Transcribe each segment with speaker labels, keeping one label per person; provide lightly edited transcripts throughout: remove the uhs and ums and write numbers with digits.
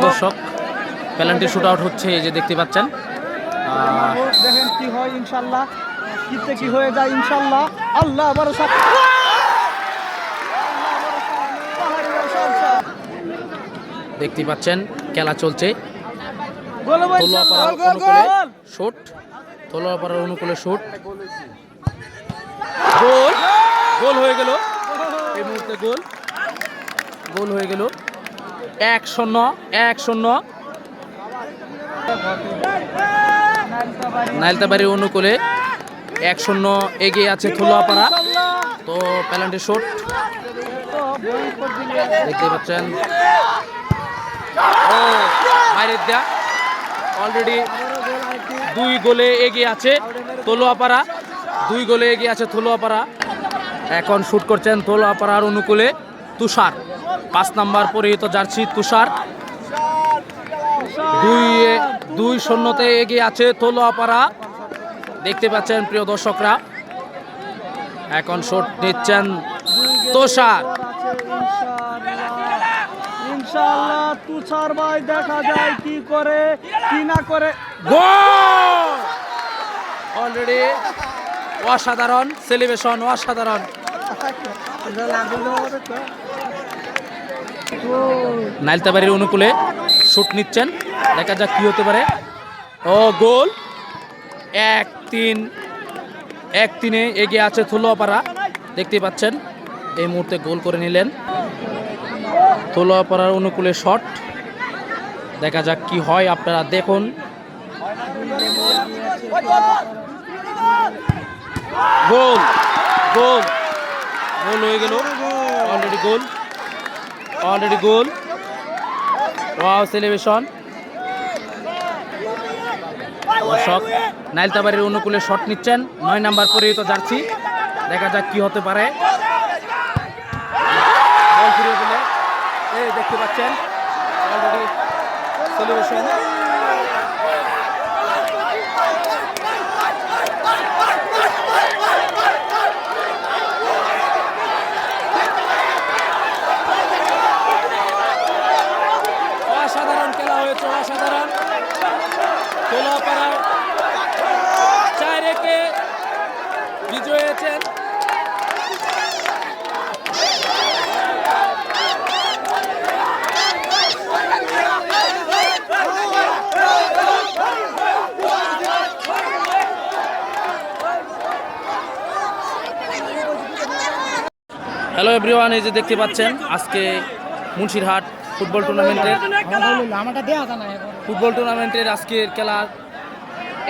Speaker 1: দর্শক penalty shoot out হচ্ছে, এই যে দেখতে পাচ্ছেন।
Speaker 2: দেখেন কি হয় ইনশাআল্লাহ, কিতে কি হয়ে যায় ইনশাআল্লাহ। আল্লাহ ভরসা।
Speaker 1: দেখতে পাচ্ছেন খেলা চলছে।
Speaker 2: গোল হবে ইনশাআল্লাহ। গোল গোল
Speaker 1: শুট, তলোয়ারপাড়ার অনুকূলে শুট, গোল, গোল হয়ে গেল এই মুহূর্তে। গোল, গোল হয়ে গেল। 1-0, 1-0 নাইলতাবাড়ির অনুকূলে 1-0 এগিয়ে আছে তলোয়ারপাড়া। তো পেনাল্টি শুট দেখতে পাচ্ছেন। ও বাইরের দেয়া, অলরেডি 2 গোলে এগিয়ে আছে তলোয়ারপাড়া, 2 গোলে এগিয়ে আছে তলোয়ারপাড়া। এখন শুট করছেন তলোয়ারপাড়ার অনুকূলে তুষার, 5 নাম্বার পরিহিত জার্সি তুষার। 2-0 এগিয়ে আছে তলোয়ারপাড়া, দেখতে পাচ্ছেন প্রিয় দর্শকরা। এখন শুট নিচ্ছেন তুষার।
Speaker 2: ইনশাআল্লাহ তুষার ভাই, দেখা যায় কি করে কি না করে।
Speaker 1: গোল! অলরেডি অসাধারণ সেলিব্রেশন, অসাধারণ। নাইলতাবাড়ির অনুকূলে শুট নিচ্ছেন, দেখা যাক কি হতে পারে। ও গোল! 1-3 এগিয়ে আছে তলোয়ারপাড়া, দেখতে পাচ্ছেন। এই মুহূর্তে গোল করে নিলেন তলোয়ারপাড়ার অনুকূলে শট, দেখা যাক কি হয়, আপনারা দেখুন। গোল, গোল, গোল হয়ে গেল। Already goal, already goal. Wow celebration. দর্শক নাইলতাবাড়ির অনুকূলে শট নিচ্ছেন 9 নাম্বার পরিহিত জার্সি, দেখা যাক কি হতে পারে। বল ফিরে গেলে এই দেখতে পাচ্ছেন অলরেডি সেলিব্রেশন। অসাধারণ খেলা হয়েছে, অসাধারণ। তলোয়ারপাড়া 4-1 বিজয়ী হয়েছেন। হ্যালো এভরিওয়ান, এই যে দেখতে পাচ্ছেন আজকে মুন্সিরহাট ফুটবল টুর্নামেন্টের আজকের খেলার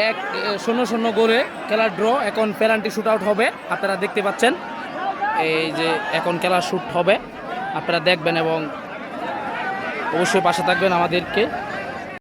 Speaker 1: 1-0 গোলে খেলার ড্র। এখন পেনাল্টি শুট আউট হবে, আপনারা দেখতে পাচ্ছেন। এই যে এখন খেলার শুট হবে, আপনারা দেখবেন এবং অবশ্যই পাশে থাকবেন আমাদেরকে।